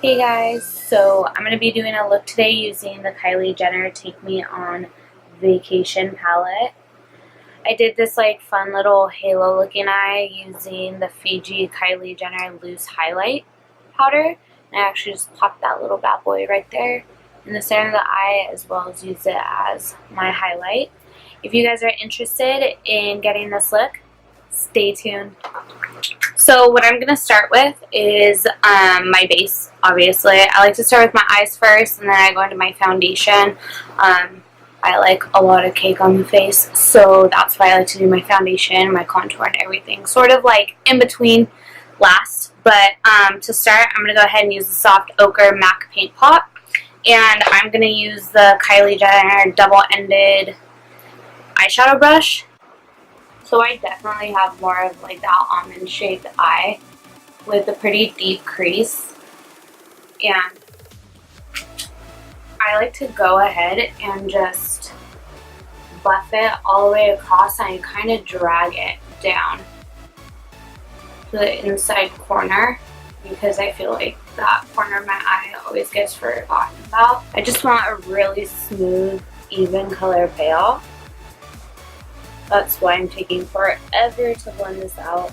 Hey guys, so I'm going to be doing a look today using the Kylie Jenner Take Me On Vacation palette. I did this like fun little halo looking eye using the Fiji Kylie Jenner loose highlight powder. And I actually just popped that little bad boy right there in the center of the eye, as well as use it as my highlight. If you guys are interested in getting this look, stay tuned. So what I'm going to start with is my base, obviously. I like to start with my eyes first, and then I go into my foundation. I like a lot of cake on the face, so that's why I like to do my foundation, my contour, and everything. Sort of like in between last. But to start, I'm going to go ahead and use the Soft Ochre M.A.C Paint Pot. And I'm going to use the Kylie Jenner double-ended eyeshadow brush. So I definitely have more of like that almond shaped eye with a pretty deep crease, and I like to go ahead and just buff it all the way across, and I kind of drag it down to the inside corner because I feel like that corner of my eye always gets forgotten about. I just want a really smooth, even color payoff. That's why I'm taking forever to blend this out.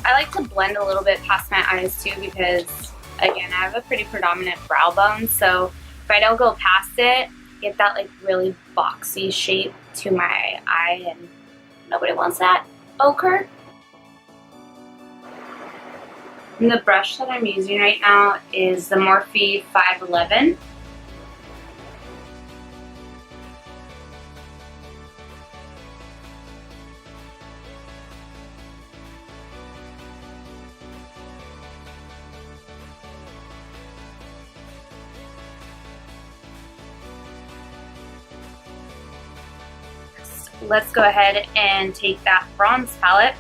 I like to blend a little bit past my eyes too because, again, I have a pretty predominant brow bone, so if I don't go past it, get that like really boxy shape to my eye, and nobody wants that. Ochre. And the brush that I'm using right now is the Morphe 511. Let's go ahead and take that bronze palette,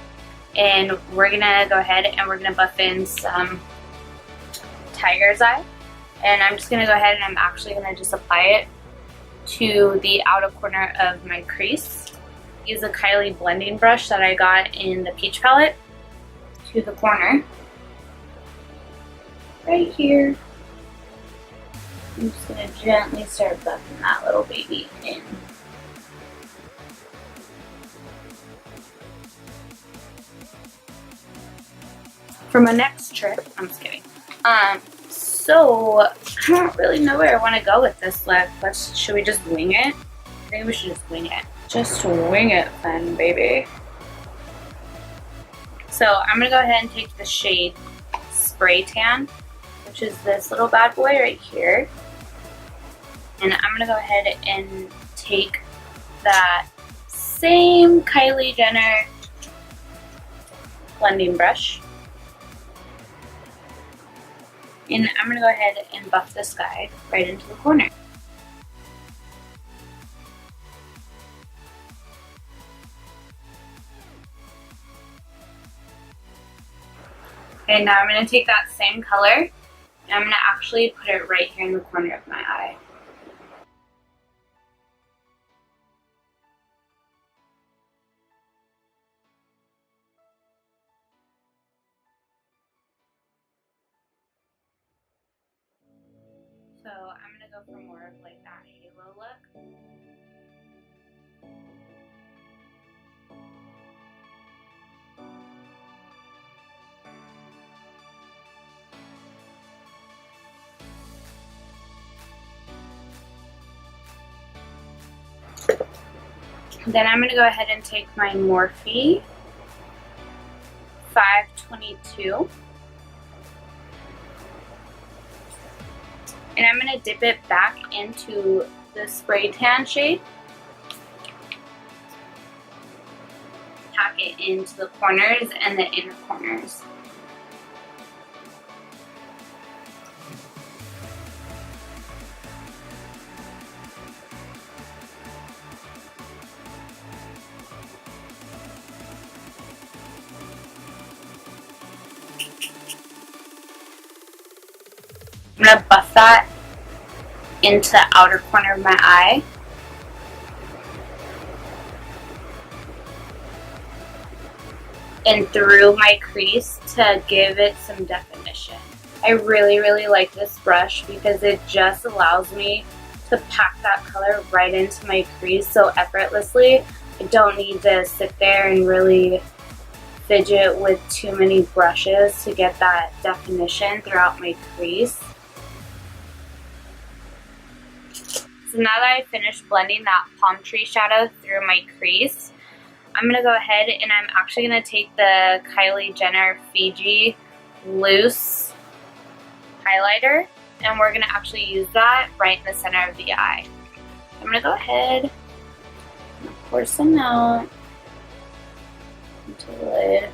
and we're gonna go ahead and we're gonna buff in some tiger's eye. And I'm just gonna go ahead and I'm actually gonna just apply it to the outer corner of my crease. Use a Kylie blending brush that I got in the peach palette to the corner right here. I'm just gonna gently start buffing that little baby in. For my next trick, I'm just kidding. So I don't really know where I want to go with this look. Should we just wing it? I think we should just wing it. Just wing it then, baby. So I'm gonna go ahead and take the shade Spray Tan, which is this little bad boy right here. And I'm gonna go ahead and take that same Kylie Jenner blending brush. And I'm going to go ahead and buff this guy right into the corner. And now I'm going to take that same color, and I'm going to actually put it right here in the corner of my eye. So I'm going to go for more of like that halo look. Then I'm going to go ahead and take my Morphe 522. And I'm going to dip it back into the Spray Tan shade. Pack it into the corners and the inner corners. I'm going to buff that into the outer corner of my eye. and through my crease to give it some definition. I really, really like this brush because it just allows me to pack that color right into my crease so effortlessly. I don't need to sit there and really fidget with too many brushes to get that definition throughout my crease. So now that I finished blending that palm tree shadow through my crease, I'm going to go ahead and I'm actually going to take the Kylie Jenner Fiji loose highlighter, and we're going to actually use that right in the center of the eye. I'm going to go ahead and pour some out into the lid.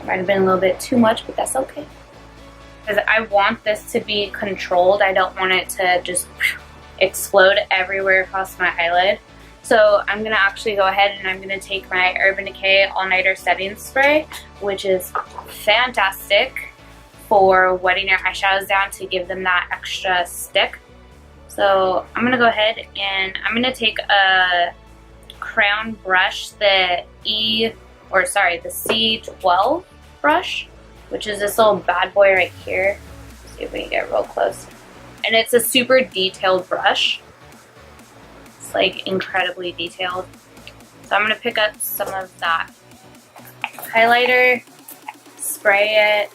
Might have been a little bit too much, but that's okay. Because I want this to be controlled. I don't want it to just explode everywhere across my eyelid. So I'm going to actually go ahead and I'm going to take my Urban Decay All Nighter Setting Spray, which is fantastic for wetting your eyeshadows down to give them that extra stick. So I'm going to go ahead and I'm going to take a crown brush, the C12 brush, which is this little bad boy right here. Let's see if we can get real close. And it's a super detailed brush. It's like incredibly detailed. So I'm going to pick up some of that highlighter, spray it.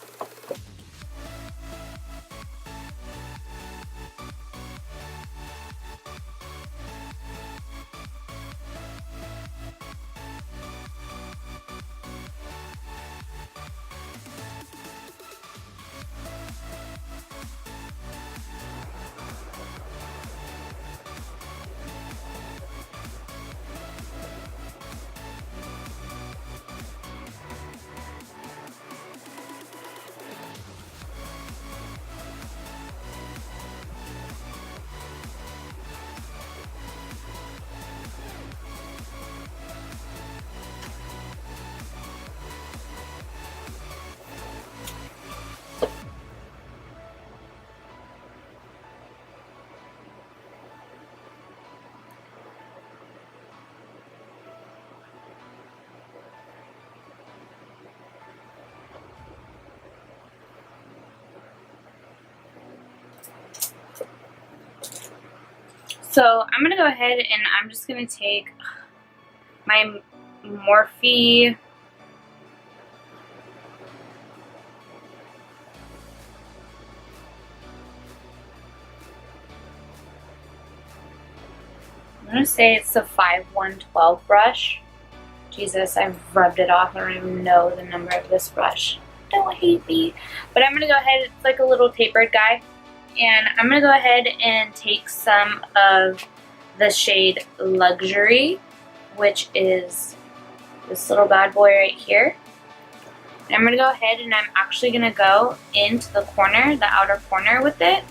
So I'm going to go ahead and I'm just going to take my Morphe I'm going to say it's the 5112 brush. Jesus, I've rubbed it off. I don't even know the number of this brush. Don't hate me. But I'm going to go ahead, it's like a little tapered guy. And I'm going to go ahead and take some of the shade Luxury, which is this little bad boy right here. And I'm going to go ahead and I'm actually going to go into the corner, the outer corner with it.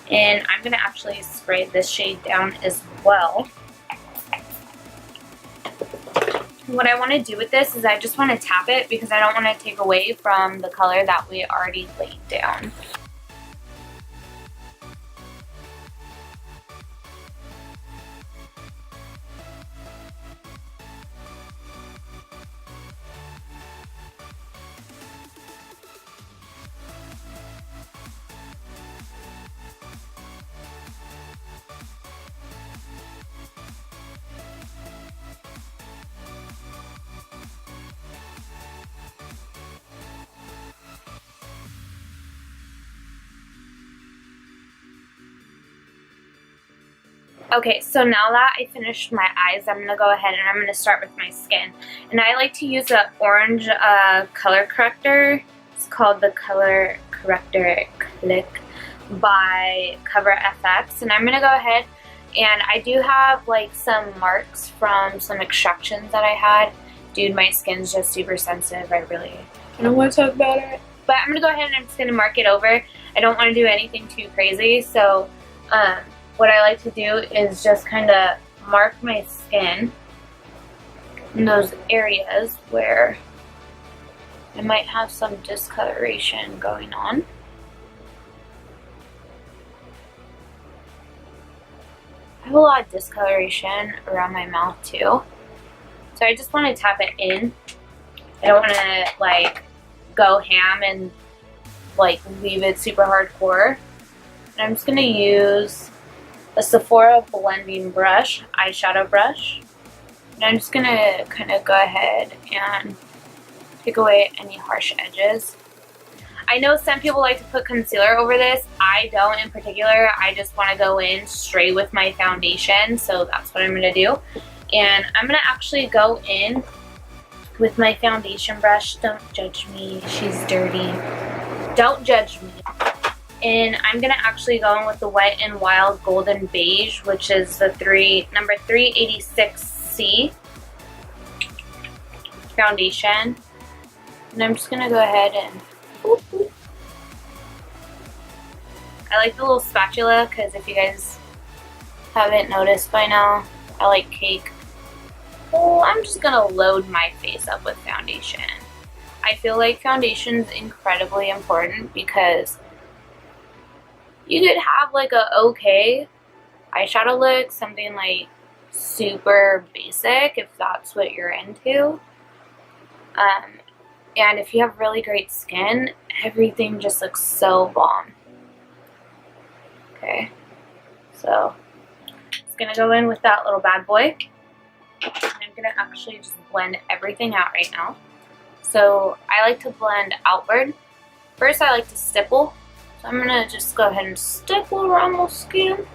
And I'm going to actually spray this shade down as well. What I want to do with this is I just want to tap it because I don't want to take away from the color that we already laid down. Okay, so now that I finished my eyes, I'm going to go ahead and I'm going to start with my skin. And I like to use an orange color corrector. It's called the Color Corrector Click by Cover FX. And I'm going to go ahead and I do have like some marks from some extractions that I had. Dude, my skin's just super sensitive. I don't want to talk about it. But I'm going to go ahead and I'm just going to mark it over. I don't want to do anything too crazy, so what I like to do is just kind of mark my skin in those areas where I might have some discoloration going on. I have a lot of discoloration around my mouth too. So I just want to tap it in. I don't want to like go ham and like leave it super hardcore. And I'm just going to use a Sephora blending brush, eyeshadow brush. And I'm just going to kind of go ahead and take away any harsh edges. I know some people like to put concealer over this. I don't in particular. I just want to go in straight with my foundation. So that's what I'm going to do. And I'm going to actually go in with my foundation brush. Don't judge me. She's dirty. Don't judge me. And I'm going to actually go in with the Wet n Wild Golden Beige, which is the number 386C foundation. And I'm just going to go ahead and boop, boop. I like the little spatula because if you guys haven't noticed by now, I like cake. Oh, I'm just going to load my face up with foundation. I feel like foundation is incredibly important because you could have like a okay eyeshadow look, something like super basic if that's what you're into. And if you have really great skin, everything just looks so bomb. Okay, so just gonna go in with that little bad boy. I'm gonna actually just blend everything out right now. So I like to blend outward. First I like to stipple. So I'm gonna just go ahead and stipple around the skin.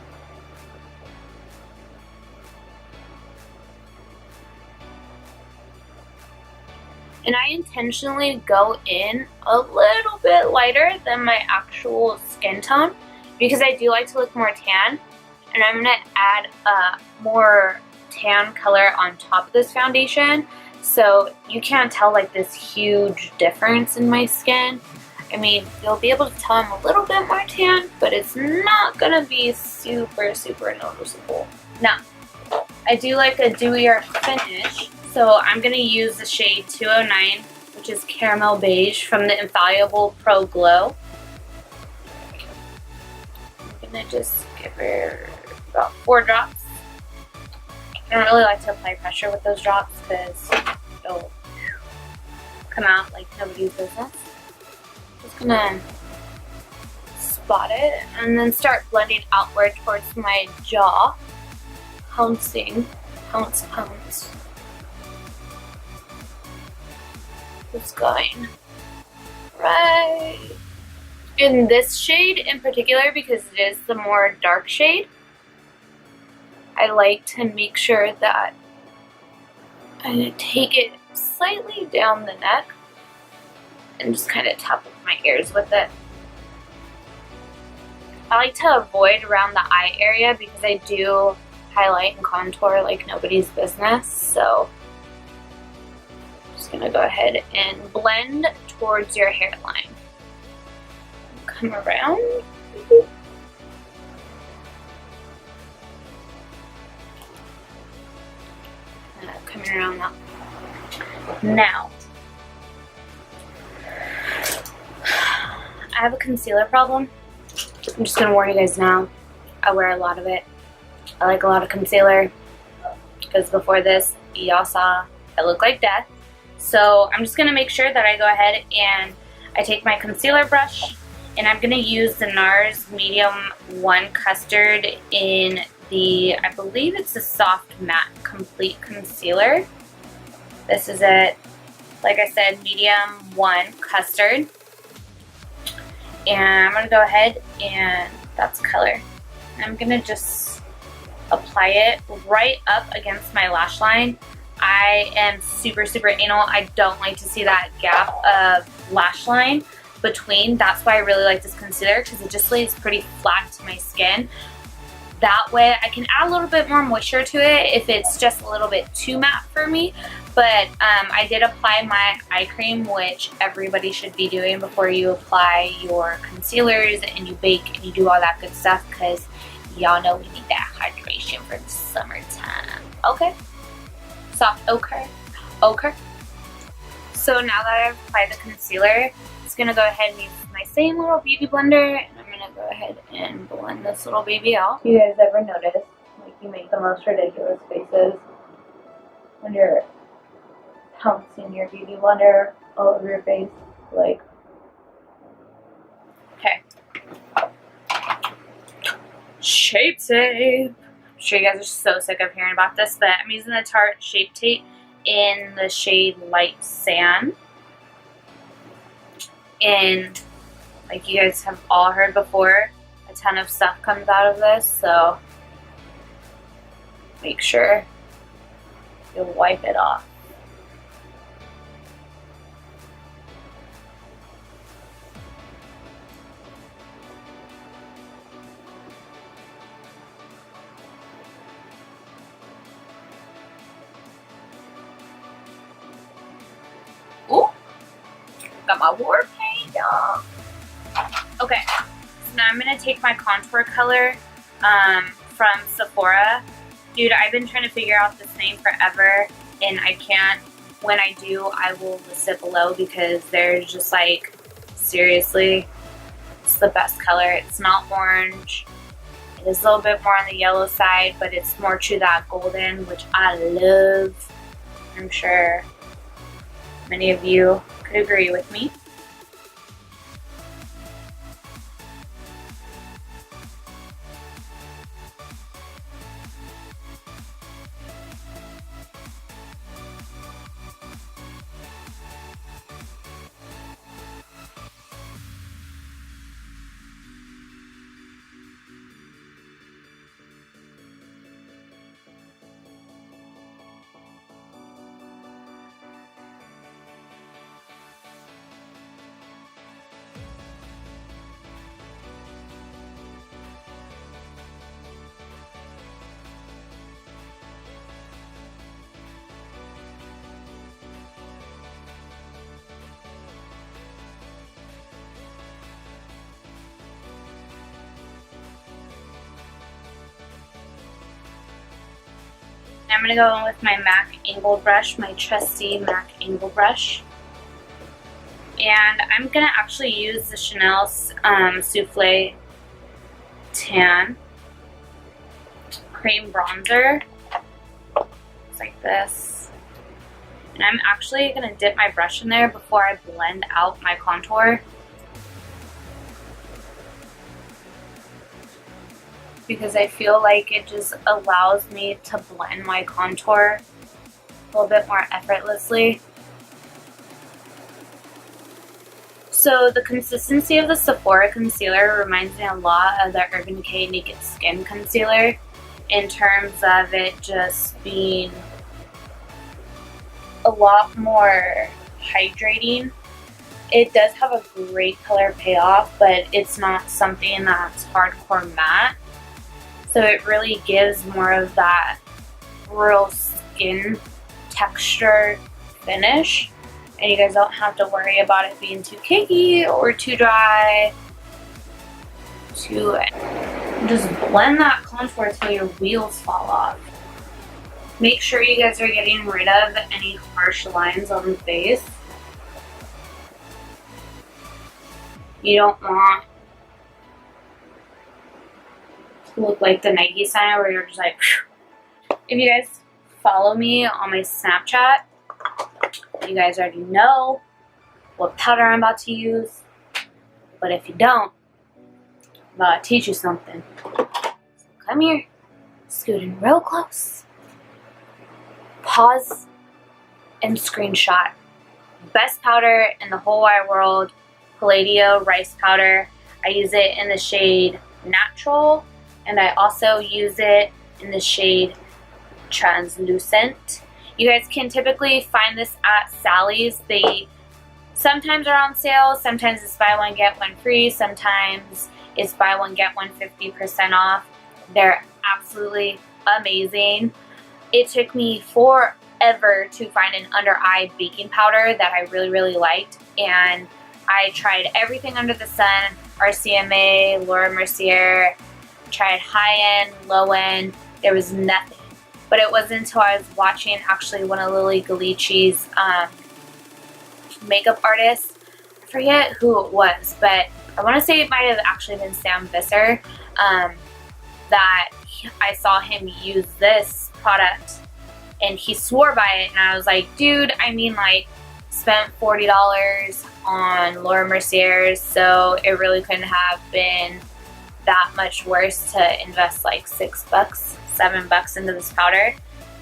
And I intentionally go in a little bit lighter than my actual skin tone because I do like to look more tan. And I'm going to add more tan color on top of this foundation. So you can't tell like this huge difference in my skin. I mean, you'll be able to tell I'm a little bit more tan, but it's not going to be super, super noticeable. Now, I do like a dewier finish. So I'm going to use the shade 209, which is Caramel Beige from the Infallible Pro Glow. I'm going to just give her about 4 drops. I don't really like to apply pressure with those drops because they'll come out like nobody's business. Just going to spot it and then start blending outward towards my jaw. Pouncing. Pounce, pounce. It's going right in this shade in particular because it is the more dark shade. I like to make sure that I take it slightly down the neck and just kind of tap my ears with it. I like to avoid around the eye area because I do highlight and contour like nobody's business. So going to go ahead and blend towards your hairline. Come around. Coming around now. Now, I have a concealer problem. I'm just going to warn you guys now. I wear a lot of it. I like a lot of concealer because before this, y'all saw I look like death. So I'm just going to make sure that I go ahead and I take my concealer brush and I'm going to use the NARS Medium 1 Custard in the, I believe it's a Soft Matte Complete Concealer. This is it, like I said, Medium 1 Custard. And I'm going to go ahead and that's color. And I'm going to just apply it right up against my lash line. I am super, super anal. I don't like to see that gap of lash line between. That's why I really like this concealer because it just lays pretty flat to my skin. That way I can add a little bit more moisture to it if it's just a little bit too matte for me. But I did apply my eye cream, which everybody should be doing before you apply your concealers and you bake and you do all that good stuff because y'all know we need that hydration for the summertime. Okay? Soft ochre. Ochre. So now that I've applied the concealer, I'm just going to go ahead and use my same little beauty blender and I'm going to go ahead and blend this little baby out. You guys ever notice like you make the most ridiculous faces when you're pouncing your beauty blender all over your face. Like, okay. Shape Tape. I'm sure you guys are so sick of hearing about this, but I'm using the Tarte Shape Tape in the shade Light Sand. And like you guys have all heard before, a ton of stuff comes out of this, so make sure you wipe it off. Ooh, got my war paint on. Okay, so now I'm gonna take my contour color from Sephora. Dude, I've been trying to figure out this name forever, and I can't. When I do, I will list it below because there's just like, seriously, it's the best color. It's not orange. It is a little bit more on the yellow side, but it's more to that golden, which I love. I'm sure many of you could agree with me. I'm going to go in with my MAC angle brush, my trusty MAC angle brush. And I'm going to actually use the Chanel Souffle Tan Cream Bronzer. It's like this. And I'm actually going to dip my brush in there before I blend out my contour, because I feel like it just allows me to blend my contour a little bit more effortlessly. So the consistency of the Sephora concealer reminds me a lot of the Urban Decay Naked Skin concealer in terms of it just being a lot more hydrating. It does have a great color payoff, but it's not something that's hardcore matte. So it really gives more of that real skin texture finish. And you guys don't have to worry about it being too cakey or too dry. Just blend that contour until your wheels fall off. Make sure you guys are getting rid of any harsh lines on the face. You don't want to look like the Nike sign where you're just like, phew. If you guys follow me on my Snapchat, you guys already know what powder I'm about to use. But if you don't, I'm about to teach you something. So come here, scoot in real close, pause, and screenshot. Best powder in the whole wide world, Palladio Rice Powder. I use it in the shade Natural, and I also use it in the shade Translucent. You guys can typically find this at Sally's. They sometimes are on sale, sometimes it's buy one get one free, sometimes it's buy one get one 50% off. They're absolutely amazing. It took me forever to find an under eye baking powder that I really liked, and I tried everything under the sun, RCMA, Laura Mercier, tried high end, low end, there was nothing. But it wasn't until I was watching actually one of Lily Galici's makeup artists, I forget who it was, but I want to say it might have actually been Sam Visser, that I saw him use this product, and he swore by it, and I was like, dude, I mean, like, spent $40 on Laura Mercier's, so it really couldn't have been that much worse to invest like $6, $7 into this powder.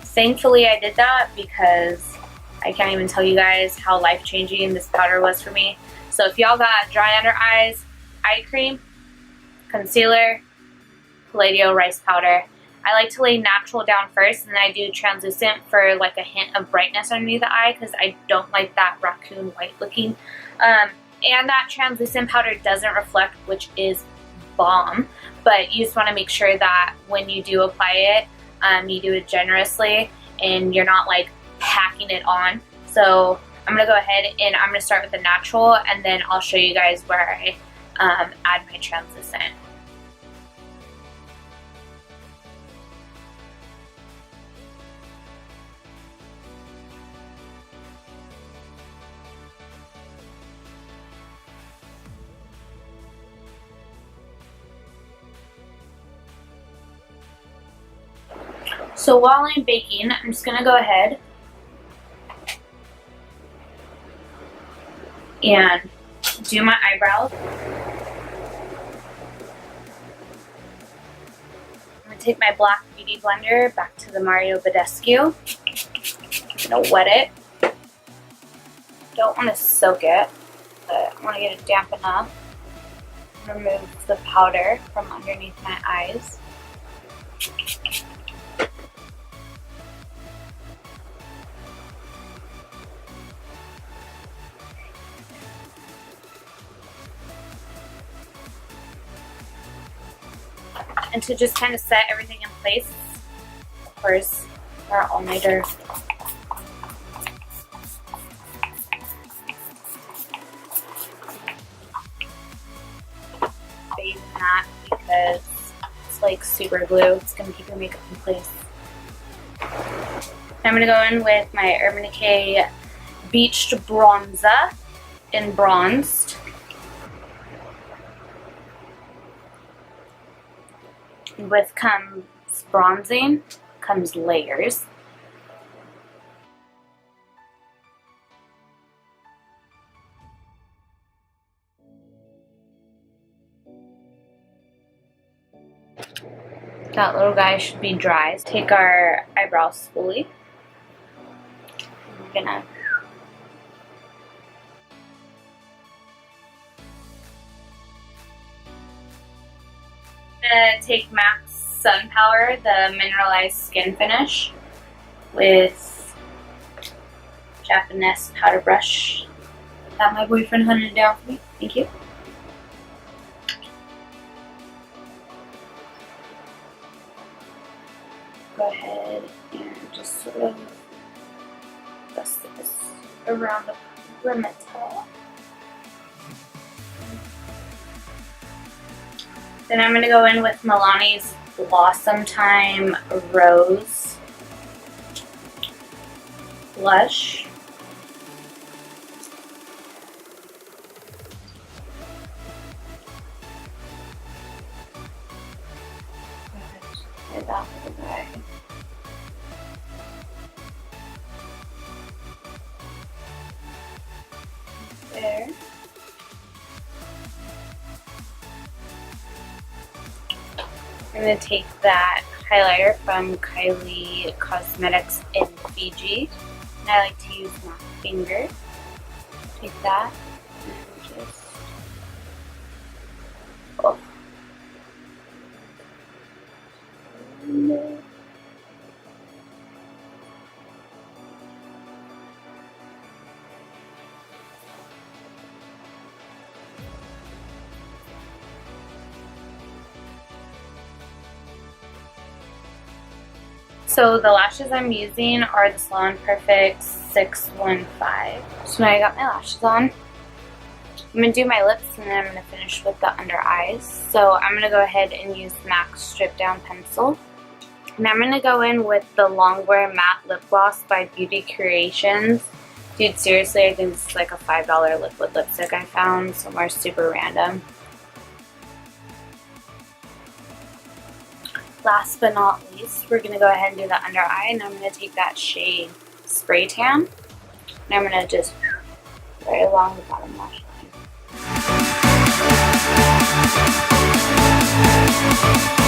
Thankfully I did that, because I can't even tell you guys how life-changing this powder was for me. So if y'all got dry under eyes, eye cream, concealer, Palladio rice powder. I like to lay natural down first, and then I do translucent for like a hint of brightness underneath the eye, because I don't like that raccoon white looking. And that translucent powder doesn't reflect, which is bomb, but you just want to make sure that when you do apply it, you do it generously and you're not like packing it on. So I'm going to go ahead and I'm going to start with the natural, and then I'll show you guys where I add my translucent. So while I'm baking, I'm just going to go ahead and do my eyebrows. I'm going to take my black beauty blender back to the Mario Badescu. I'm going to wet it. Don't want to soak it, but I want to get it damp enough. Remove the powder from underneath my eyes. And to just kind of set everything in place, of course, our all-nighter. Bathe in that because it's like super glue. It's going to keep your makeup in place. I'm going to go in with my Urban Decay Beached Bronzer in Bronzed. With comes bronzing, comes layers. That little guy should be dry. Take our eyebrow spoolie. We're gonna take M.A.C Sun Power, the mineralized skin finish, with Japanese powder brush that my boyfriend hunted down for me. Thank you. Go ahead and just sort of dust this around the perimeter. Then I'm going to go in with Milani's Blossom Time Rose blush. Get that little guy. There. I'm going to take that highlighter from Kylie Cosmetics in Fiji, and I like to use my finger. Take that and just, oh. No. So the lashes I'm using are the Salon Perfect 615. So now I got my lashes on. I'm going to do my lips, and then I'm going to finish with the under eyes. So I'm going to go ahead and use M.A.C Stripdown Pencil. And I'm going to go in with the Longwear Matte Lip Gloss by Beauty Creations. Dude, seriously, I think this is like a $5 liquid lipstick I found somewhere super random. Last but not least, we're going to go ahead and do the under eye, and I'm going to take that shade Spray Tan, and I'm going to just right along the bottom lash line.